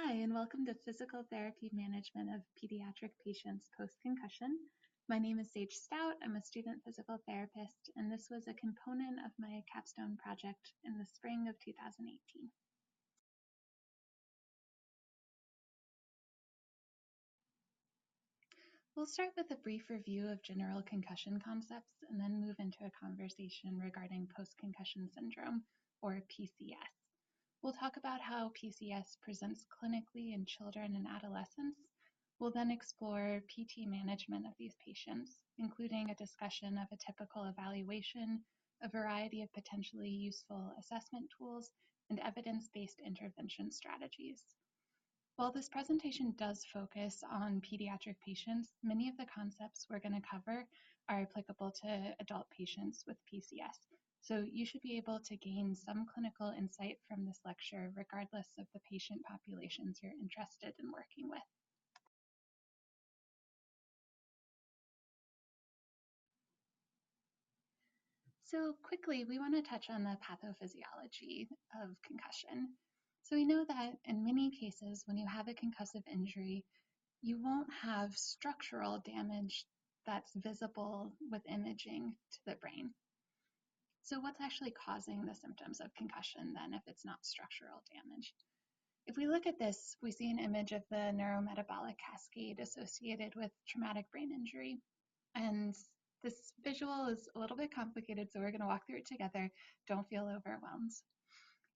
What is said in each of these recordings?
Hi, and welcome to Physical Therapy Management of Pediatric Patients Post-Concussion. My name is Sage Stout. I'm a student physical therapist, and this was a component of my capstone project in the spring of 2018. We'll start with a brief review of general concussion concepts and then move into a conversation regarding post-concussion syndrome, or PCS. We'll talk about how PCS presents clinically in children and adolescents. We'll then explore PT management of these patients, including a discussion of a typical evaluation, a variety of potentially useful assessment tools, and evidence-based intervention strategies. While this presentation does focus on pediatric patients, many of the concepts we're going to cover are applicable to adult patients with PCS. So you should be able to gain some clinical insight from this lecture regardless of the patient populations you're interested in working with. So quickly, we want to touch on the pathophysiology of concussion. So we know that in many cases, when you have a concussive injury, you won't have structural damage that's visible with imaging to the brain. So what's actually causing the symptoms of concussion then if it's not structural damage? If we look at this, we see an image of the neurometabolic cascade associated with traumatic brain injury. And this visual is a little bit complicated, so we're going to walk through it together. Don't feel overwhelmed.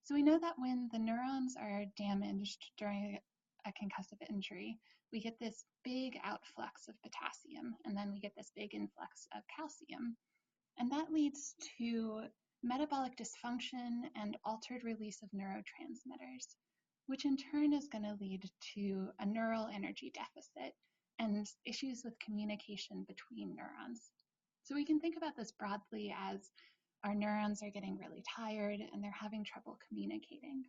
So we know that when the neurons are damaged during a concussive injury, we get this big outflux of potassium, and then we get this big influx of calcium. And that leads to metabolic dysfunction and altered release of neurotransmitters, which in turn is going to lead to a neural energy deficit and issues with communication between neurons. So we can think about this broadly as our neurons are getting really tired and they're having trouble communicating.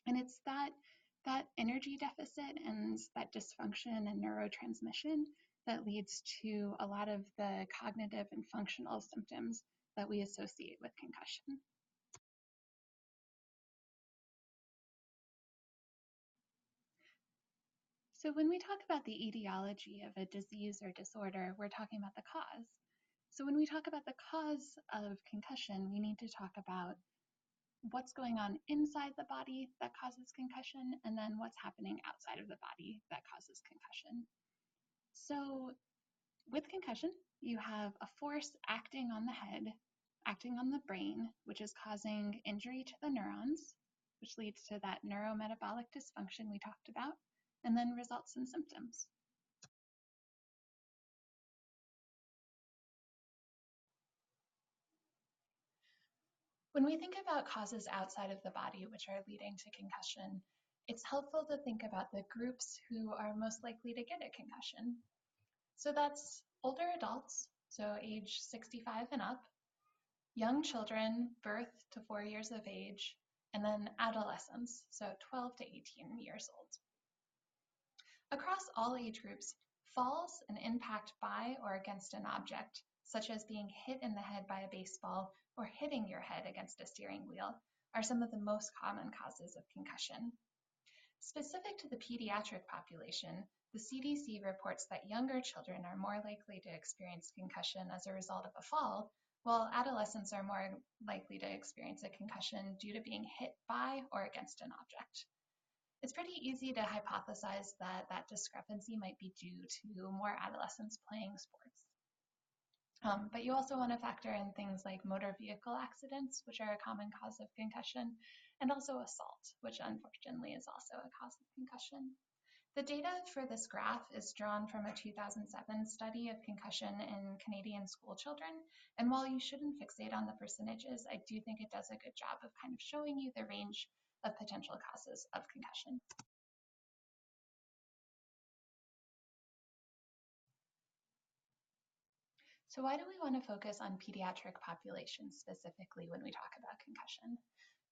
And it's that energy deficit and that dysfunction and neurotransmission that leads to a lot of the cognitive and functional symptoms that we associate with concussion. So when we talk about the etiology of a disease or disorder, we're talking about the cause. So when we talk about the cause of concussion, we need to talk about what's going on inside the body that causes concussion, and then what's happening outside of the body that causes concussion. So with concussion, you have a force acting on the head, acting on the brain, which is causing injury to the neurons, which leads to that neurometabolic dysfunction we talked about, and then results in symptoms. When we think about causes outside of the body which are leading to concussion, it's helpful to think about the groups who are most likely to get a concussion. So that's older adults, so age 65 and up, young children, birth to 4 years of age, and then adolescents, so 12 to 18 years old. Across all age groups, falls and impact by or against an object, such as being hit in the head by a baseball or hitting your head against a steering wheel, are some of the most common causes of concussion. Specific to the pediatric population, the CDC reports that younger children are more likely to experience concussion as a result of a fall, while adolescents are more likely to experience a concussion due to being hit by or against an object. It's pretty easy to hypothesize that that discrepancy might be due to more adolescents playing sports. But you also want to factor in things like motor vehicle accidents, which are a common cause of concussion, and also assault, which unfortunately is also a cause of concussion. The data for this graph is drawn from a 2007 study of concussion in Canadian school children. And while you shouldn't fixate on the percentages, I do think it does a good job of kind of showing you the range of potential causes of concussion. So why do we want to focus on pediatric populations specifically when we talk about concussion?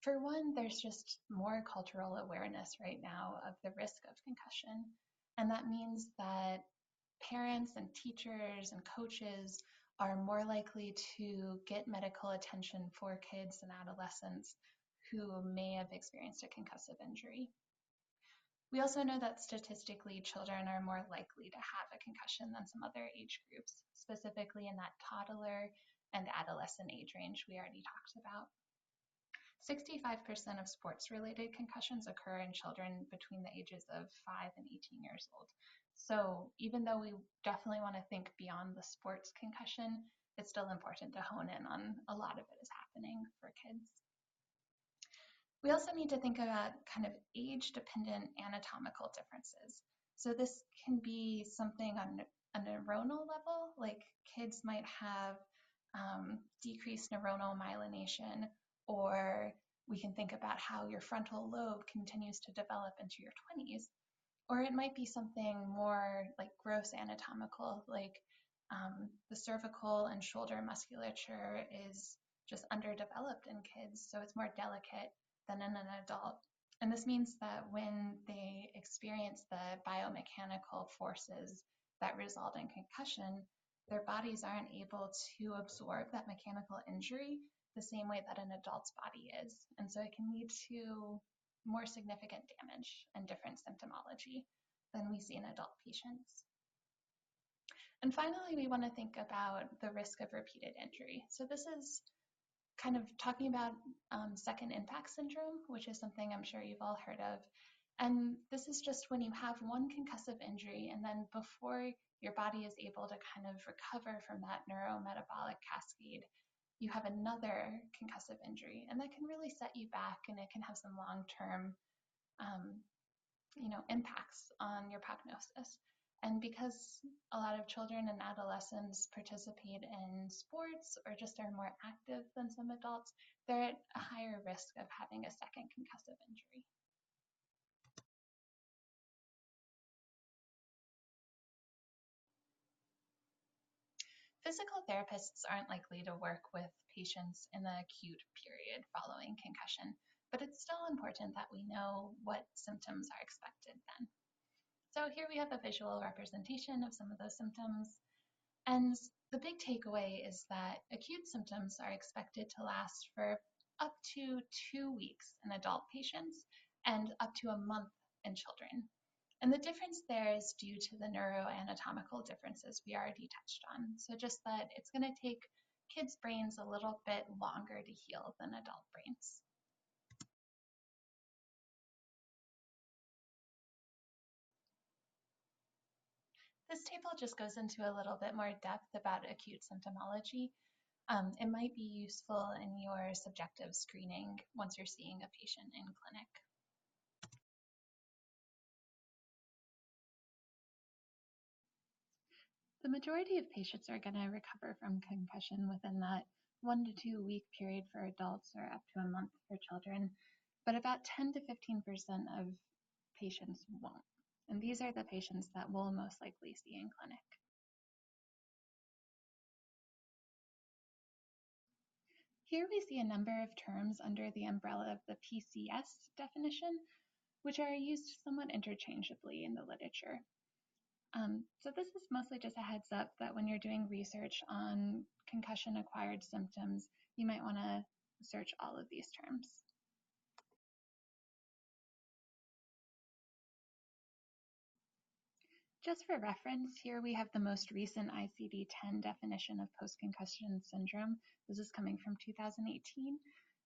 For one, there's just more cultural awareness right now of the risk of concussion. And that means that parents and teachers and coaches are more likely to get medical attention for kids and adolescents who may have experienced a concussive injury. We also know that statistically, children are more likely to have a concussion than some other age groups, specifically in that toddler and adolescent age range we already talked about. 65% of sports-related concussions occur in children between the ages of 5 and 18 years old. So even though we definitely want to think beyond the sports concussion, it's still important to hone in on a lot of it is happening for kids. We also need to think about kind of age-dependent anatomical differences. So this can be something on a neuronal level, like kids might have decreased neuronal myelination, or we can think about how your frontal lobe continues to develop into your 20s. Or it might be something more like gross anatomical, like the cervical and shoulder musculature is just underdeveloped in kids, so it's more delicate than in an adult. And this means that when they experience the biomechanical forces that result in concussion, their bodies aren't able to absorb that mechanical injury the same way that an adult's body is. And so it can lead to more significant damage and different symptomology than we see in adult patients. And finally, we want to think about the risk of repeated injury. So this is kind of talking about second impact syndrome, which is something I'm sure you've all heard of. And this is just when you have one concussive injury, and then before your body is able to kind of recover from that neurometabolic cascade, you have another concussive injury, and that can really set you back, and it can have some long-term impacts on your prognosis. And because a lot of children and adolescents participate in sports or just are more active than some adults, they're at a higher risk of having a second concussive injury. Physical therapists aren't likely to work with patients in the acute period following concussion, but it's still important that we know what symptoms are expected then. So here we have a visual representation of some of those symptoms. And the big takeaway is that acute symptoms are expected to last for up to 2 weeks in adult patients and up to a month in children. And the difference there is due to the neuroanatomical differences we already touched on. So just that it's going to take kids' brains a little bit longer to heal than adult brains. This table just goes into a little bit more depth about acute symptomology. It might be useful in your subjective screening once you're seeing a patient in clinic. The majority of patients are going to recover from concussion within that 1 to 2 week period for adults or up to a month for children, but about 10 to 15% of patients won't. And these are the patients that we'll most likely see in clinic. Here we see a number of terms under the umbrella of the PCS definition, which are used somewhat interchangeably in the literature. So this is mostly just a heads up that when you're doing research on concussion-acquired symptoms, you might want to search all of these terms. Just for reference, here we have the most recent ICD-10 definition of post-concussion syndrome. This is coming from 2018.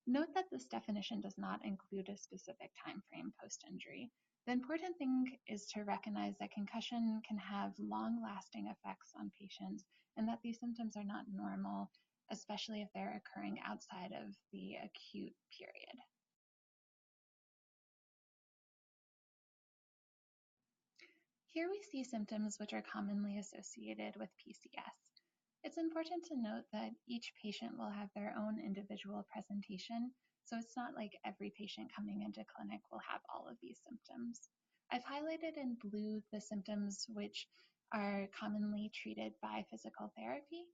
Note that this definition does not include a specific time frame post-injury. The important thing is to recognize that concussion can have long-lasting effects on patients and that these symptoms are not normal, especially if they're occurring outside of the acute period. Here we see symptoms which are commonly associated with PCS. It's important to note that each patient will have their own individual presentation, so it's not like every patient coming into clinic will have all of these symptoms. I've highlighted in blue the symptoms which are commonly treated by physical therapy,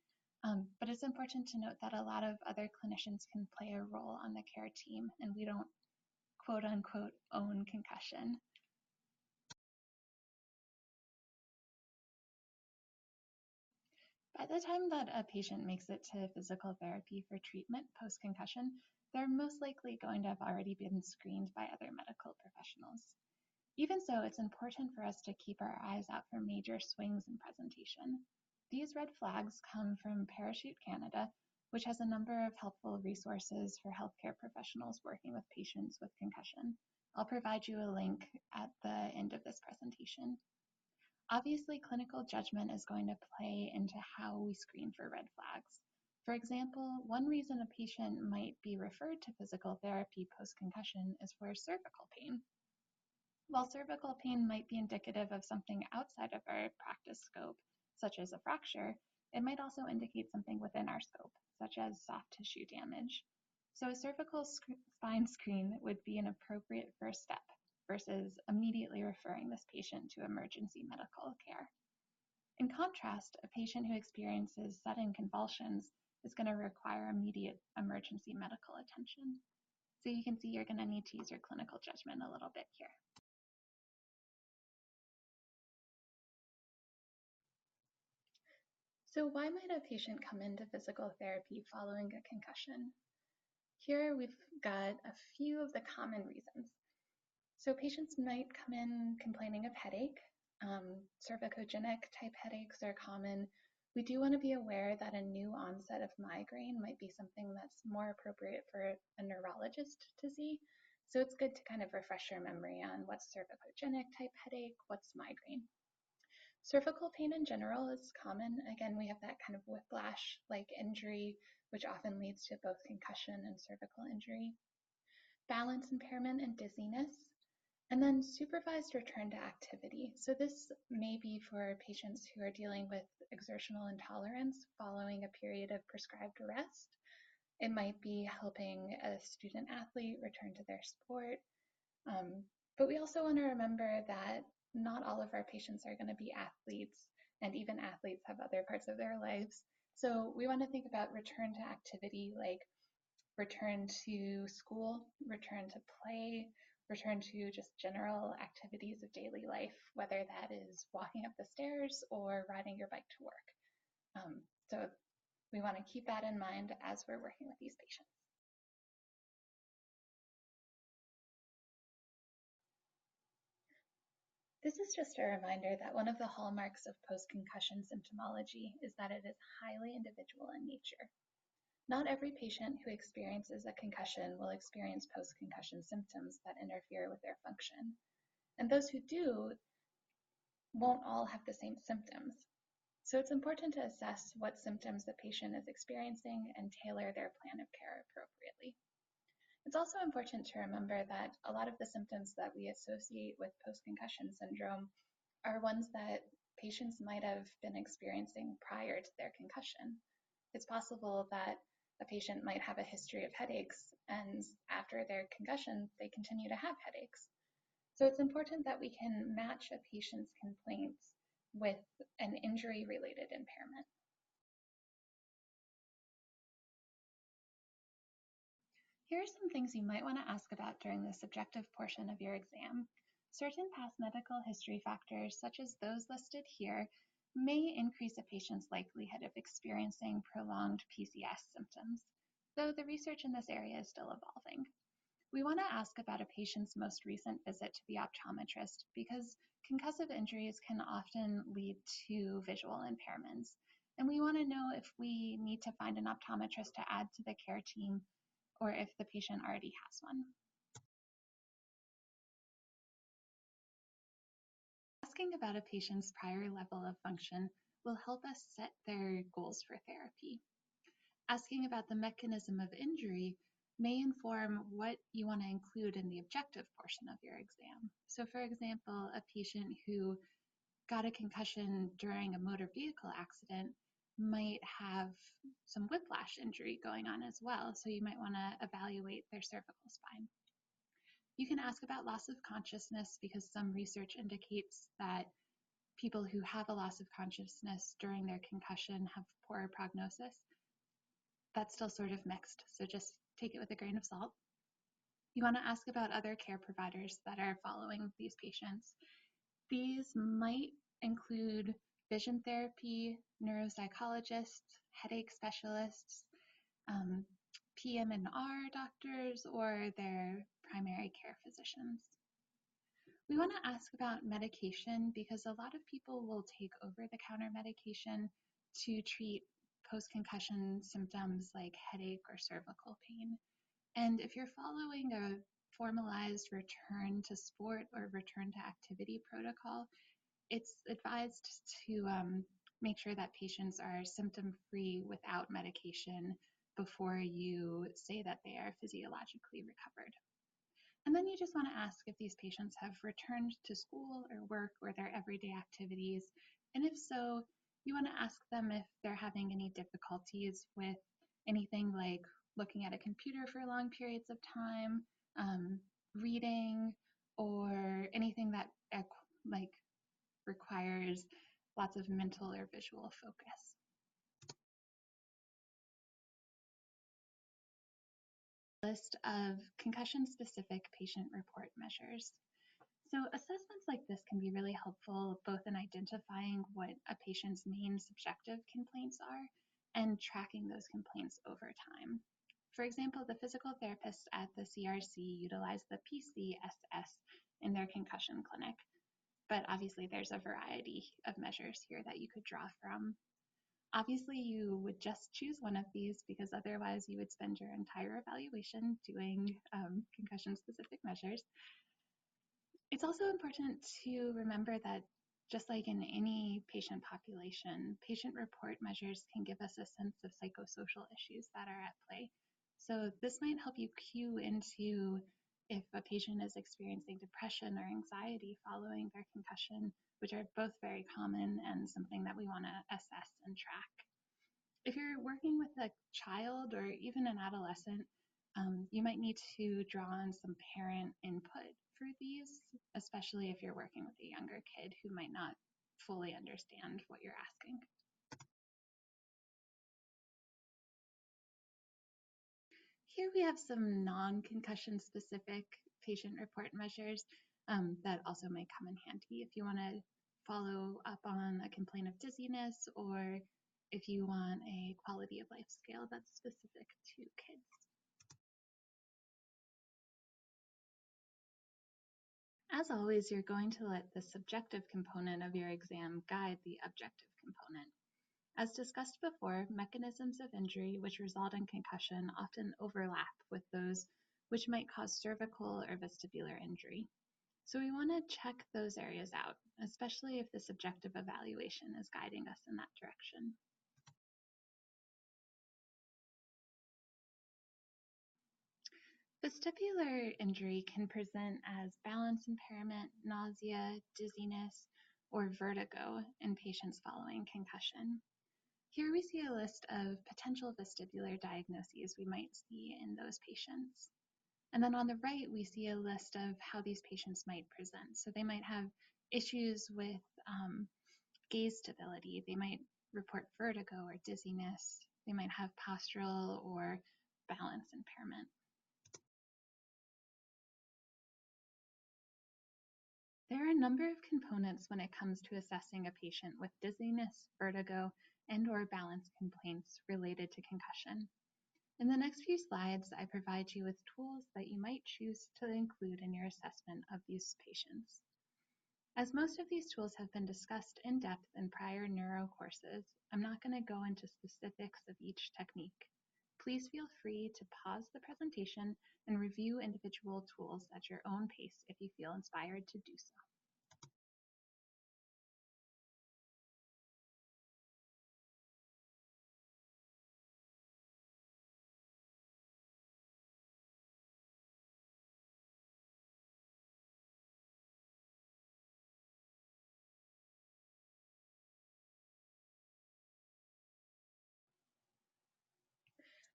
but it's important to note that a lot of other clinicians can play a role on the care team, and we don't quote unquote own concussion. By the time that a patient makes it to physical therapy for treatment post-concussion, they're most likely going to have already been screened by other medical professionals. Even so, it's important for us to keep our eyes out for major swings in presentation. These red flags come from Parachute Canada, which has a number of helpful resources for healthcare professionals working with patients with concussion. I'll provide you a link at the end of this presentation. Obviously, clinical judgment is going to play into how we screen for red flags. For example, one reason a patient might be referred to physical therapy post-concussion is for cervical pain. While cervical pain might be indicative of something outside of our practice scope, such as a fracture, it might also indicate something within our scope, such as soft tissue damage. So a cervical spine screen would be an appropriate first step versus immediately referring this patient to emergency medical care. In contrast, a patient who experiences sudden convulsions is going to require immediate emergency medical attention. So you can see you're going to need to use your clinical judgment a little bit here. So why might a patient come into physical therapy following a concussion? Here we've got a few of the common reasons. So patients might come in complaining of headache. Cervicogenic type headaches are common. We do want to be aware that a new onset of migraine might be something that's more appropriate for a neurologist to see. So it's good to kind of refresh your memory on what's cervicogenic type headache, what's migraine. Cervical pain in general is common. Again, we have that kind of whiplash-like injury, which often leads to both concussion and cervical injury. Balance impairment and dizziness. And then supervised return to activity. So this may be for patients who are dealing with exertional intolerance following a period of prescribed rest. It might be helping a student athlete return to their sport. But we also want to remember that not all of our patients are going to be athletes, and even athletes have other parts of their lives. So we want to think about return to activity like return to school, return to play, return to just general activities of daily life, whether that is walking up the stairs or riding your bike to work. So we want to keep that in mind as we're working with these patients. This is just a reminder that one of the hallmarks of post-concussion symptomology is that it is highly individual in nature. Not every patient who experiences a concussion will experience post-concussion symptoms that interfere with their function. And those who do won't all have the same symptoms. So it's important to assess what symptoms the patient is experiencing and tailor their plan of care appropriately. It's also important to remember that a lot of the symptoms that we associate with post-concussion syndrome are ones that patients might have been experiencing prior to their concussion. It's possible that a patient might have a history of headaches, and after their concussion, they continue to have headaches. So it's important that we can match a patient's complaints with an injury-related impairment. Here are some things you might want to ask about during the subjective portion of your exam. Certain past medical history factors, such as those listed here, may increase a patient's likelihood of experiencing prolonged PCS symptoms, though the research in this area is still evolving. We want to ask about a patient's most recent visit to the optometrist because concussive injuries can often lead to visual impairments, and we want to know if we need to find an optometrist to add to the care team or if the patient already has one. Asking about a patient's prior level of function will help us set their goals for therapy. Asking about the mechanism of injury may inform what you want to include in the objective portion of your exam. So for example, a patient who got a concussion during a motor vehicle accident might have some whiplash injury going on as well, so you might want to evaluate their cervical spine. You can ask about loss of consciousness because some research indicates that people who have a loss of consciousness during their concussion have poorer prognosis. That's still sort of mixed, so just take it with a grain of salt. You want to ask about other care providers that are following these patients. These might include vision therapy, neuropsychologists, headache specialists, PM&R doctors, or their primary care physicians. We want to ask about medication because a lot of people will take over-the-counter medication to treat post-concussion symptoms like headache or cervical pain. And if you're following a formalized return to sport or return to activity protocol, it's advised to make sure that patients are symptom-free without medication before you say that they are physiologically recovered. And then you just want to ask if these patients have returned to school or work or their everyday activities. And if so, you want to ask them if they're having any difficulties with anything like looking at a computer for long periods of time, reading, or anything that like requires lots of mental or visual focus. List of concussion-specific patient report measures. So assessments like this can be really helpful both in identifying what a patient's main subjective complaints are and tracking those complaints over time. For example, the physical therapists at the CRC utilize the PCSS in their concussion clinic, but obviously there's a variety of measures here that you could draw from. Obviously, you would just choose one of these because otherwise you would spend your entire evaluation doing concussion-specific measures. It's also important to remember that just like in any patient population, patient report measures can give us a sense of psychosocial issues that are at play. So this might help you cue into if a patient is experiencing depression or anxiety following their concussion, which are both very common and something that we want to assess and track. If you're working with a child or even an adolescent, you might need to draw on some parent input for these, especially if you're working with a younger kid who might not fully understand what you're asking. Here we have some non-concussion specific patient report measures that also might come in handy if you want to follow up on a complaint of dizziness or if you want a quality of life scale that's specific to kids. As always, you're going to let the subjective component of your exam guide the objective component. As discussed before, mechanisms of injury which result in concussion often overlap with those which might cause cervical or vestibular injury. So we want to check those areas out, especially if the subjective evaluation is guiding us in that direction. Vestibular injury can present as balance impairment, nausea, dizziness, or vertigo in patients following concussion. Here we see a list of potential vestibular diagnoses we might see in those patients. And then on the right, we see a list of how these patients might present. So they might have issues with gaze stability. They might report vertigo or dizziness. They might have postural or balance impairment. There are a number of components when it comes to assessing a patient with dizziness, vertigo, and/or balance complaints related to concussion. In the next few slides, I provide you with tools that you might choose to include in your assessment of these patients. As most of these tools have been discussed in depth in prior neuro courses, I'm not going to go into specifics of each technique. Please feel free to pause the presentation and review individual tools at your own pace if you feel inspired to do so.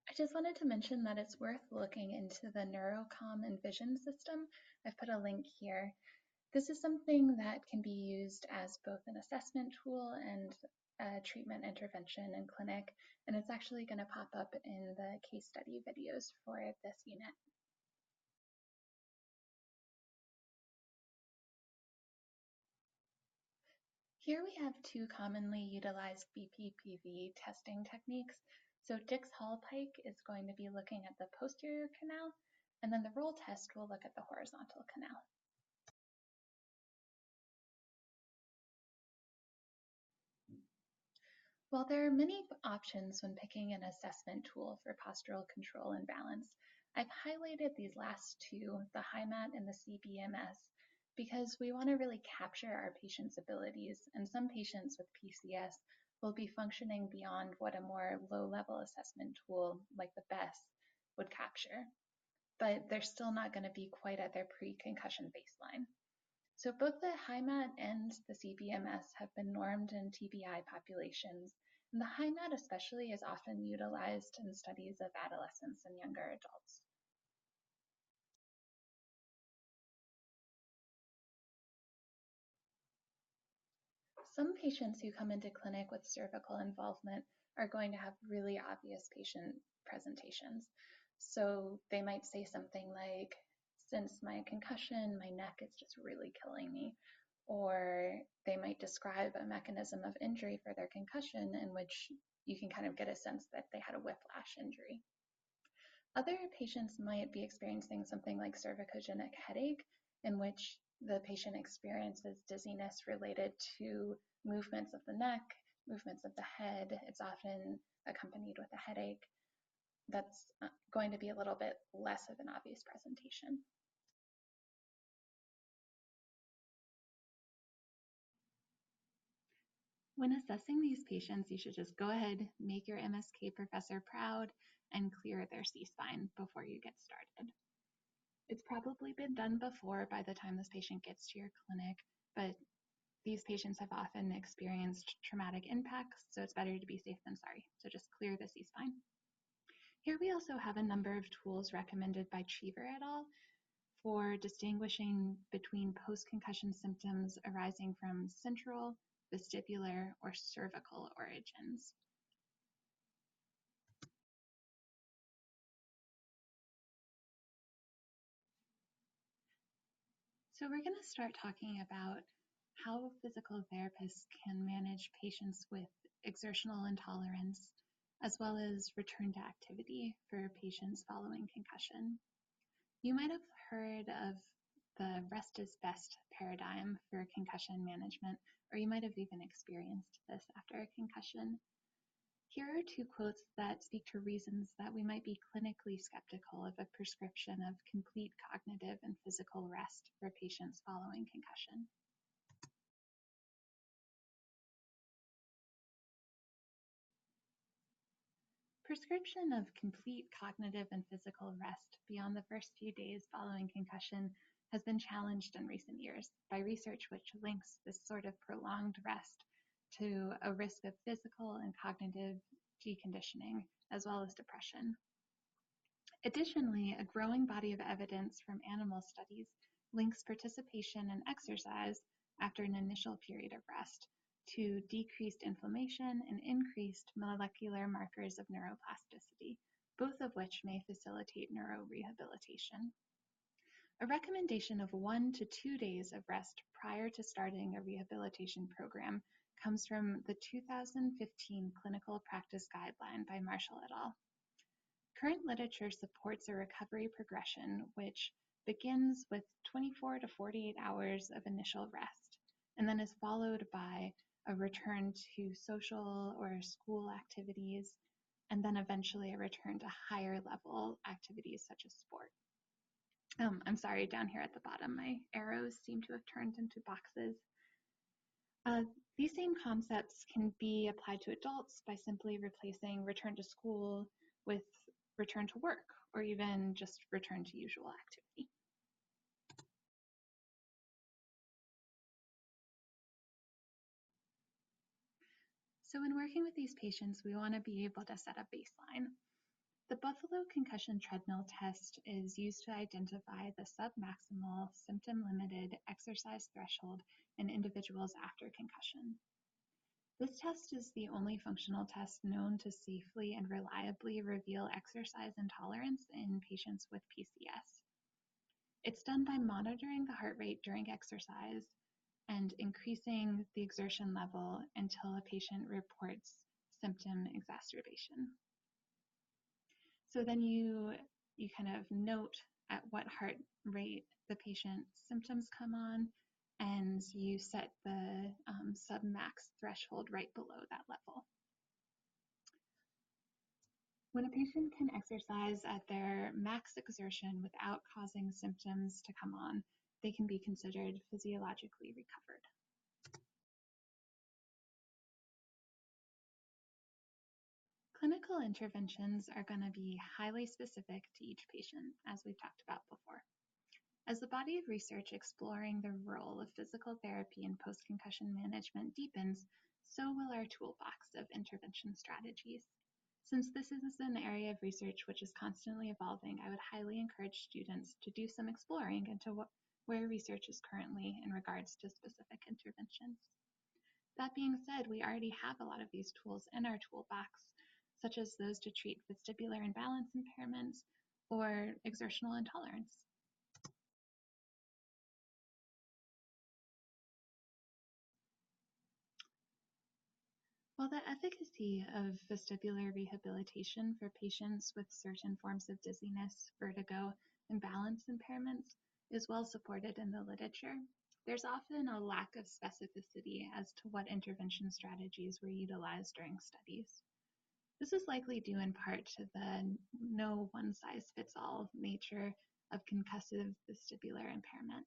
I just wanted to mention that it's worth looking into the NeuroCom and Vision system. I've put a link here. This is something that can be used as both an assessment tool and a treatment intervention in clinic, and it's actually going to pop up in the case study videos for this unit. Here we have two commonly utilized BPPV testing techniques. So Dix-Hallpike is going to be looking at the posterior canal, and then the roll test will look at the horizontal canal. While there are many options when picking an assessment tool for postural control and balance, I've highlighted these last two, the HIMAT and the CBMS, because we want to really capture our patients' abilities, and some patients with PCS will be functioning beyond what a more low-level assessment tool like the BESS would capture, but they're still not going to be quite at their pre-concussion baseline. So both the HIMAT and the CBMS have been normed in TBI populations, and the HIMAT especially is often utilized in studies of adolescents and younger adults. Some patients who come into clinic with cervical involvement are going to have really obvious patient presentations. So they might say something like, since my concussion, my neck is just really killing me. Or they might describe a mechanism of injury for their concussion in which you can kind of get a sense that they had a whiplash injury. Other patients might be experiencing something like cervicogenic headache, in which the patient experiences dizziness related to movements of the neck, movements of the head. It's often accompanied with a headache. That's going to be a little bit less of an obvious presentation. When assessing these patients, you should just go ahead, make your MSK professor proud, and clear their C-spine before you get started. It's probably been done before by the time this patient gets to your clinic, but these patients have often experienced traumatic impacts, so it's better to be safe than sorry. So just clear the C-spine. Here we also have a number of tools recommended by Cheever et al. For distinguishing between post-concussion symptoms arising from central, vestibular, or cervical origins. So we're going to start talking about how physical therapists can manage patients with exertional intolerance, as well as return to activity for patients following concussion. You might have heard of the rest is best paradigm for concussion management, or you might have even experienced this after a concussion. Here are two quotes that speak to reasons that we might be clinically skeptical of a prescription of complete cognitive and physical rest for patients following concussion. Prescription of complete cognitive and physical rest beyond the first few days following concussion has been challenged in recent years by research which links this sort of prolonged rest to a risk of physical and cognitive deconditioning, as well as depression. Additionally, a growing body of evidence from animal studies links participation in exercise after an initial period of rest to decreased inflammation and increased molecular markers of neuroplasticity, both of which may facilitate neurorehabilitation. A recommendation of 1 to 2 days of rest prior to starting a rehabilitation program comes from the 2015 Clinical Practice Guideline by Marshall et al. Current literature supports a recovery progression which begins with 24 to 48 hours of initial rest and then is followed by a return to social or school activities, and then eventually a return to higher level activities such as sport. I'm sorry, down here at the bottom, my arrows seem to have turned into boxes. These same concepts can be applied to adults by simply replacing return to school with return to work, or even just return to usual activity. So when working with these patients, we want to be able to set a baseline. The Buffalo Concussion Treadmill Test is used to identify the submaximal symptom-limited exercise threshold in individuals after concussion. This test is the only functional test known to safely and reliably reveal exercise intolerance in patients with PCS. It's done by monitoring the heart rate during exercise and increasing the exertion level until a patient reports symptom exacerbation. So then you kind of note at what heart rate the patient's symptoms come on, and you set the submax threshold right below that level. When a patient can exercise at their max exertion without causing symptoms to come on, they can be considered physiologically recovered. Clinical interventions are going to be highly specific to each patient, as we've talked about before. As the body of research exploring the role of physical therapy in post-concussion management deepens, so will our toolbox of intervention strategies. Since this is an area of research which is constantly evolving, I would highly encourage students to do some exploring into where research is currently in regards to specific interventions. That being said, we already have a lot of these tools in our toolbox, such as those to treat vestibular imbalance impairments or exertional intolerance. While the efficacy of vestibular rehabilitation for patients with certain forms of dizziness, vertigo, and balance impairments is well supported in the literature, there's often a lack of specificity as to what intervention strategies were utilized during studies. This is likely due in part to the no one-size-fits-all nature of concussive vestibular impairment.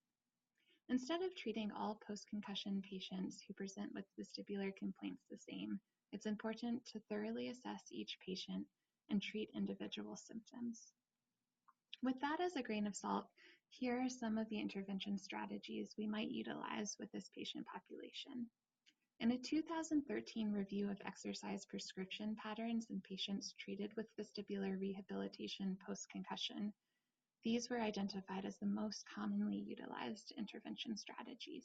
Instead of treating all post-concussion patients who present with vestibular complaints the same, it's important to thoroughly assess each patient and treat individual symptoms. With that as a grain of salt, here are some of the intervention strategies we might utilize with this patient population. In a 2013 review of exercise prescription patterns in patients treated with vestibular rehabilitation post-concussion, these were identified as the most commonly utilized intervention strategies.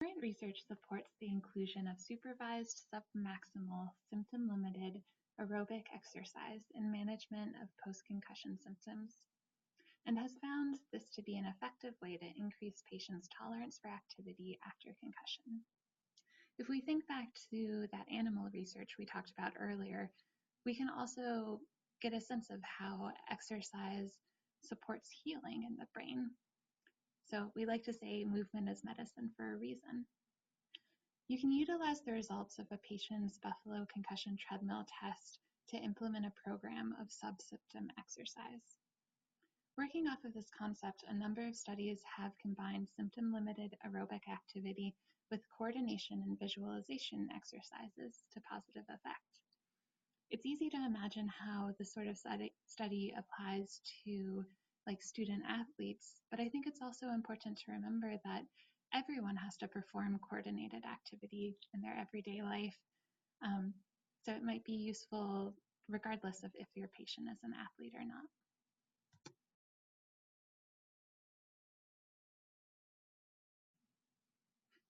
Current research supports the inclusion of supervised submaximal symptom-limited aerobic exercise in management of post-concussion symptoms, and has found this to be an effective way to increase patients' tolerance for activity after concussion. If we think back to that animal research we talked about earlier, we can also get a sense of how exercise supports healing in the brain. So we like to say movement is medicine for a reason. You can utilize the results of a patient's Buffalo concussion treadmill test to implement a program of subsymptom exercise. Working off of this concept, a number of studies have combined symptom-limited aerobic activity with coordination and visualization exercises to positive effect. It's easy to imagine how this sort of study applies to student athletes, but I think it's also important to remember that everyone has to perform coordinated activity in their everyday life. So it might be useful regardless of if your patient is an athlete or not.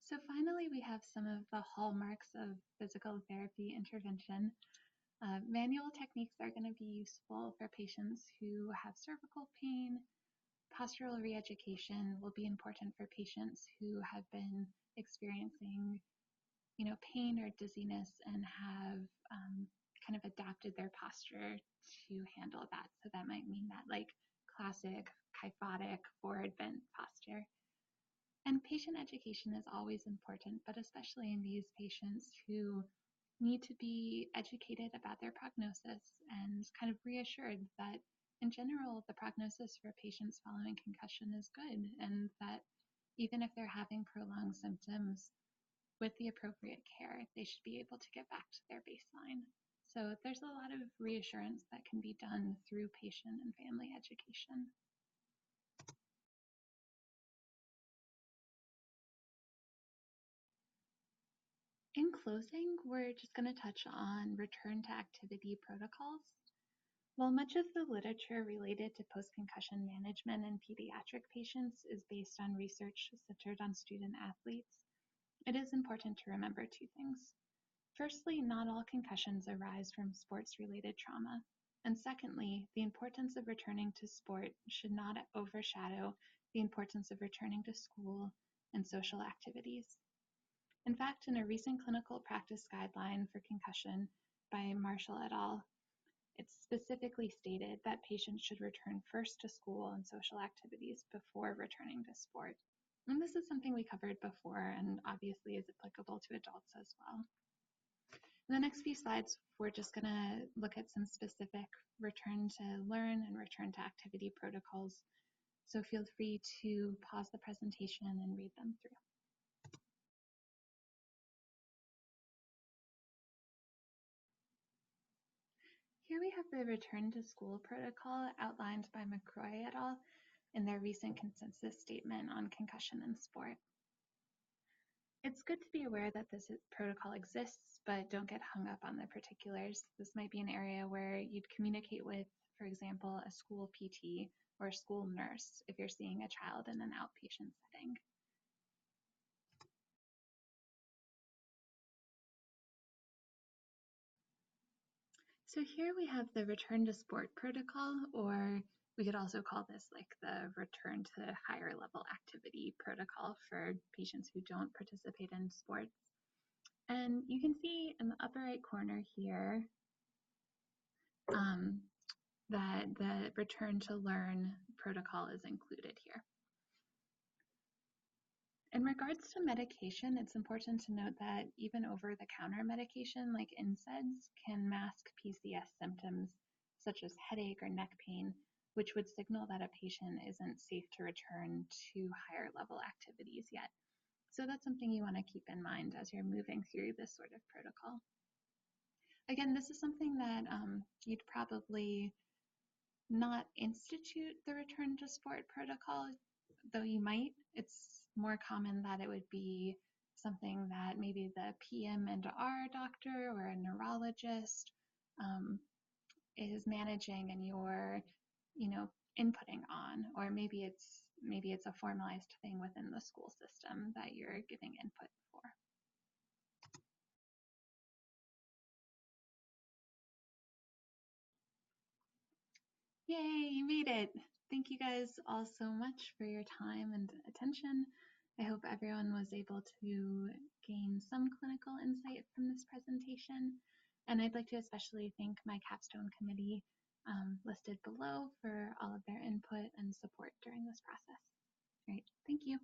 So finally, we have some of the hallmarks of physical therapy intervention. Manual techniques are going to be useful for patients who have cervical pain. Postural re-education will be important for patients who have been experiencing, pain or dizziness and have kind of adapted their posture to handle that. So that might mean that classic kyphotic forward bent posture. And patient education is always important, but especially in these patients who need to be educated about their prognosis and kind of reassured that in general, the prognosis for patients following concussion is good, and that even if they're having prolonged symptoms, with the appropriate care, they should be able to get back to their baseline. So there's a lot of reassurance that can be done through patient and family education. In closing, we're just going to touch on return to activity protocols. While much of the literature related to post-concussion management in pediatric patients is based on research centered on student athletes, it is important to remember two things. Firstly, not all concussions arise from sports-related trauma. And secondly, the importance of returning to sport should not overshadow the importance of returning to school and social activities. In fact, in a recent clinical practice guideline for concussion by Marshall et al., it's specifically stated that patients should return first to school and social activities before returning to sport. And this is something we covered before and obviously is applicable to adults as well. In the next few slides, we're just going to look at some specific return to learn and return to activity protocols. So feel free to pause the presentation and read them through. Here we have the return to school protocol outlined by McCroy et al. In their recent consensus statement on concussion in sport. It's good to be aware that this protocol exists, but don't get hung up on the particulars. This might be an area where you'd communicate with, for example, a school PT or a school nurse if you're seeing a child in an outpatient setting. So here we have the return to sport protocol, or we could also call this like the return to higher level activity protocol for patients who don't participate in sports. And you can see in the upper right corner here that the return to learn protocol is included here. In regards to medication, it's important to note that even over-the-counter medication like NSAIDs can mask PCS symptoms such as headache or neck pain, which would signal that a patient isn't safe to return to higher level activities yet. So that's something you want to keep in mind as you're moving through this sort of protocol. Again, this is something that you'd probably not institute the return to sport protocol, though you might. It's more common that it would be something that maybe the PM and R doctor or a neurologist is managing and you're, inputting on, or maybe it's a formalized thing within the school system that you're giving input for. Yay, you made it. Thank you guys all so much for your time and attention. I hope everyone was able to gain some clinical insight from this presentation. And I'd like to especially thank my capstone committee listed below for all of their input and support during this process. All right, thank you.